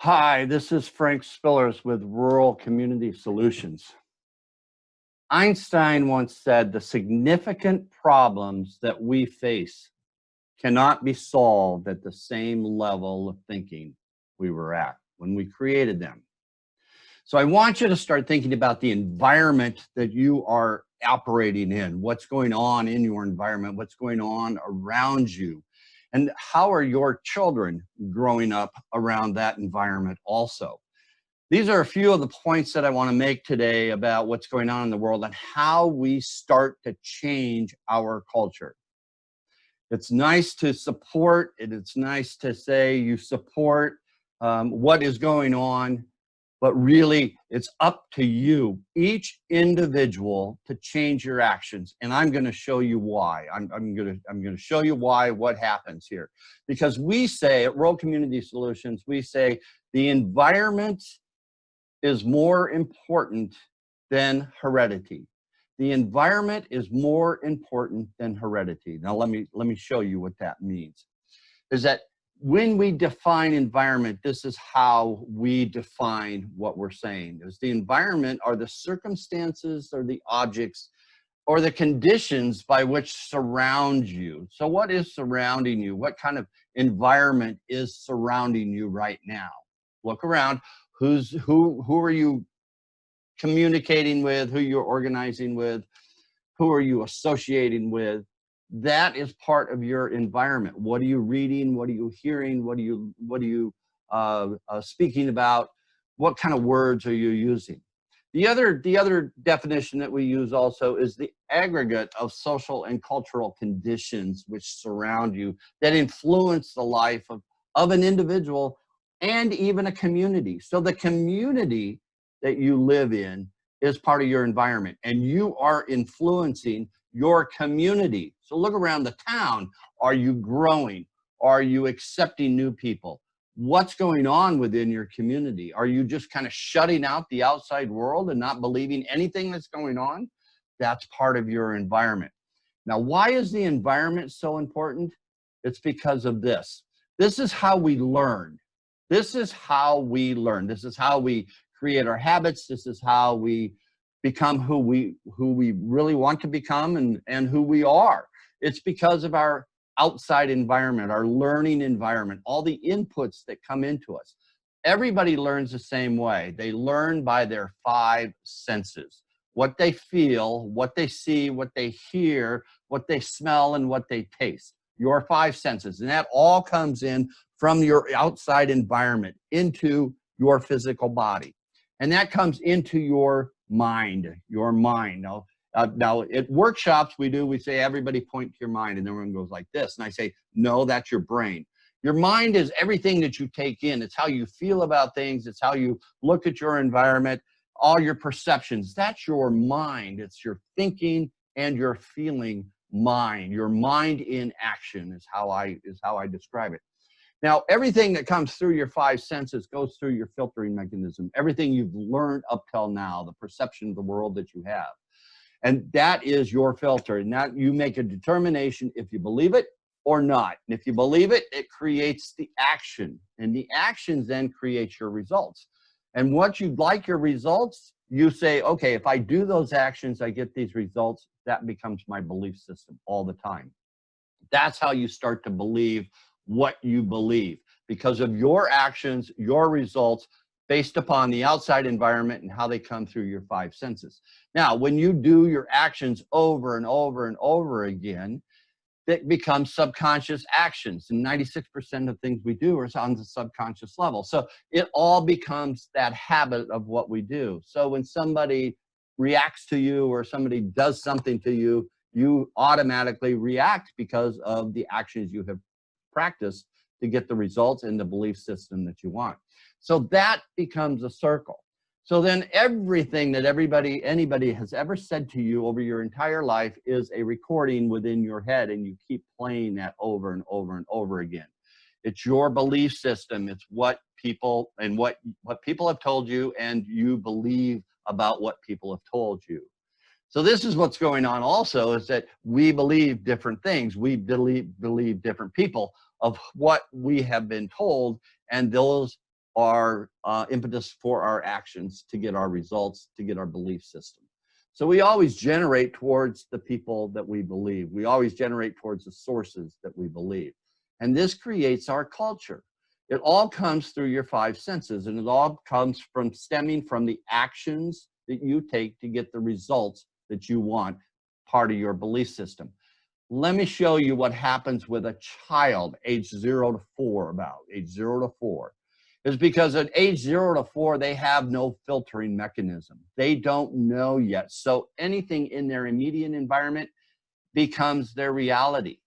Hi, this is Frank Spillers with Rural Community Solutions. Einstein once said the significant problems that we face cannot be solved at the same level of thinking we were at when we created them. So I want you to start thinking about the environment that you are operating in, what's going on in your environment, what's going on around you, and how are your children growing up around that environment also. These are a few of the points that I want to make today about what's going on in the world and how we start to change our culture. It's nice to support, it's nice to say you support what is going on, but really it's up to you, each individual, to change your actions. And I'm going to show you why. I'm going to show you why, what happens here. Because we say at Rural Community Solutions, we say the environment is more important than heredity. The environment is more important than heredity. Now let me show you what that means. Is that when we define environment, this is how we define what we're saying. Is the environment are the circumstances or the objects or the conditions by which surround you. So what is surrounding you? What kind of environment is surrounding you right now? Look around. Who are you communicating with, who you're organizing with, who are you associating with? That is part of your environment. What are you reading? What are you hearing? What are you speaking about? What kind of words are you using? The other definition that we use also is the aggregate of social and cultural conditions which surround you that influence the life of an individual and even a community. So the community that you live in is part of your environment, and you are influencing your community. So look around the town. Are you growing? Are you accepting new people? What's going on within your community? Are you just kind of shutting out the outside world and not believing anything that's going on? That's part of your environment. Now, why is the environment so important? It's because of this. This is how we learn. This is how we learn. This is how we create our habits. This is how we become who we really want to become and who we are. It's because of our outside environment, our learning environment, all the inputs that come into us. Everybody learns the same way. They learn by their five senses: what they feel, what they see, what they hear, what they smell, and what they taste. Your five senses. And that all comes in from your outside environment into your physical body. And that comes into your mind, Now at workshops we say, everybody point to your mind, and everyone goes like this. And I say, no, that's your brain. Your mind is everything that you take in. It's how you feel about things. It's how you look at your environment, all your perceptions. That's your mind. It's your thinking and your feeling mind. Your mind in action is how I describe it. Now, everything that comes through your five senses goes through your filtering mechanism. Everything you've learned up till now, the perception of the world that you have. And that is your filter. And that you make a determination if you believe it or not. And if you believe it, it creates the action. And the actions then create your results. And once you like your results, you say, okay, if I do those actions, I get these results. That becomes my belief system all the time. That's how you start to believe what you believe, because of your actions, your results, based upon the outside environment and how they come through your five senses. Now, when you do your actions over and over and over again, that becomes subconscious actions. And 96% of things we do are on the subconscious level. So it all becomes that habit of what we do. So when somebody reacts to you or somebody does something to you, you automatically react because of the actions you have practiced to get the results and the belief system that you want. So that becomes a circle. So then everything that anybody has ever said to you over your entire life is a recording within your head, and you keep playing that over and over and over again. It's your belief system. It's what people have told you, and you believe about what people have told you. So this is what's going on also, is that we believe different things. We believe different people of what we have been told, and those our impetus for our actions to get our results, to get our belief system. So we always generate towards the people that we believe. We always generate towards the sources that we believe. And this creates our culture. It all comes through your five senses, and it all comes from stemming from the actions that you take to get the results that you want, part of your belief system. Let me show you what happens with a child age 0 to 4, about age 0 to 4. Is because at age 0 to 4, they have no filtering mechanism. They don't know yet. So anything in their immediate environment becomes their reality.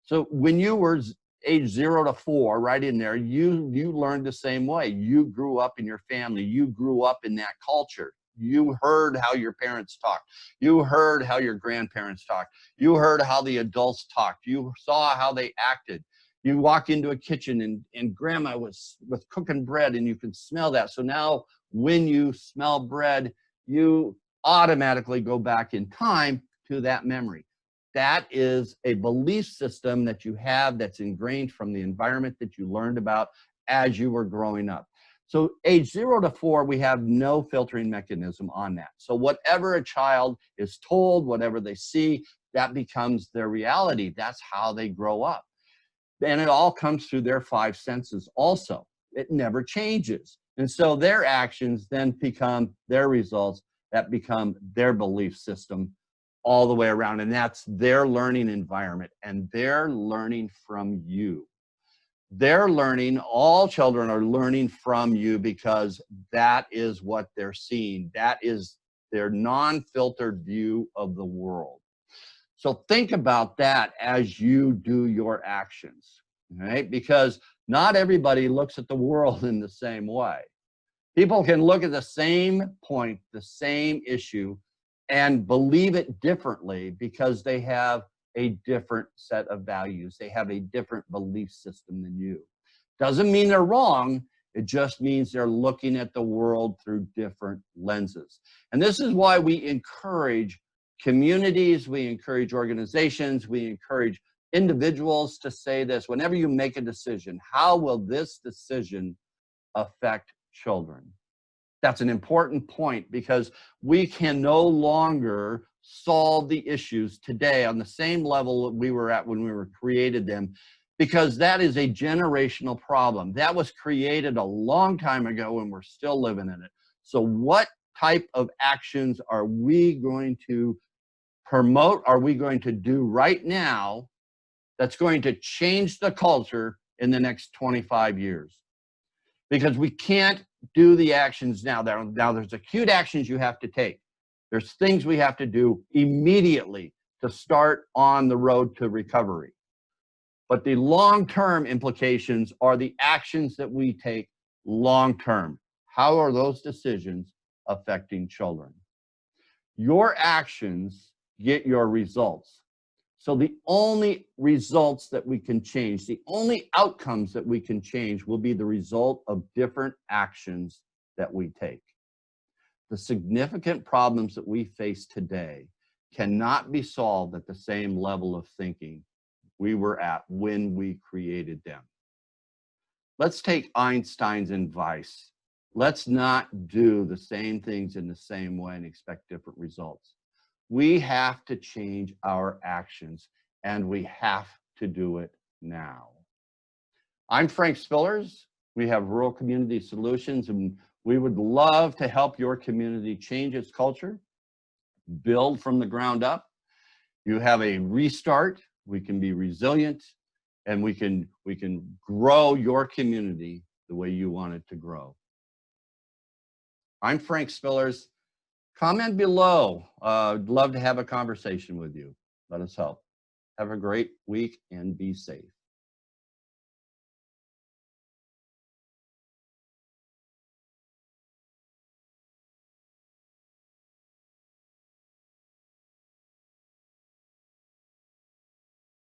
So when you were age 0 to 4, right in there, you learned the same way. You grew up in your family. You grew up in that culture. You heard how your parents talked. You heard how your grandparents talked. You heard how the adults talked. You saw how they acted. You walk into a kitchen and grandma was cooking bread and you can smell that. So now when you smell bread, you automatically go back in time to that memory. That is a belief system that you have that's ingrained from the environment that you learned about as you were growing up. So age 0 to 4, we have no filtering mechanism on that. So whatever a child is told, whatever they see, that becomes their reality. That's how they grow up. And it all comes through their five senses also. It never changes. And so their actions then become their results that become their belief system all the way around. And that's their learning environment. And they're learning from you. They're learning, all children are learning from you because that is what they're seeing. That is their non-filtered view of the world. So think about that as you do your actions, right? Because not everybody looks at the world in the same way. People can look at the same point, the same issue, and believe it differently because they have a different set of values. They have a different belief system than you. Doesn't mean they're wrong. It just means they're looking at the world through different lenses. And this is why we encourage communities, we encourage organizations, we encourage individuals to say this. Whenever you make a decision, how will this decision affect children? That's an important point because we can no longer solve the issues today on the same level that we were at when we were created them, because that is a generational problem. That was created a long time ago and we're still living in it. So what type of actions are we going to promote, are we going to do right now that's going to change the culture in the next 25 years? Because we can't do the actions now. Now there's acute actions you have to take. There's things we have to do immediately to start on the road to recovery. But the long-term implications are the actions that we take long-term. How are those decisions affecting children? Your actions get your results. So the only results that we can change, the only outcomes that we can change will be the result of different actions that we take. The significant problems that we face today cannot be solved at the same level of thinking we were at when we created them. Let's take Einstein's advice. Let's not do the same things in the same way and expect different results. We have to change our actions, and we have to do it now. I'm Frank Spillers. We have Rural Community Solutions, and we would love to help your community change its culture, build from the ground up. You have a restart. We can be resilient, and we can grow your community the way you want it to grow. I'm Frank Spillers. Comment below. I'd love to have a conversation with you. Let us help. Have a great week and be safe.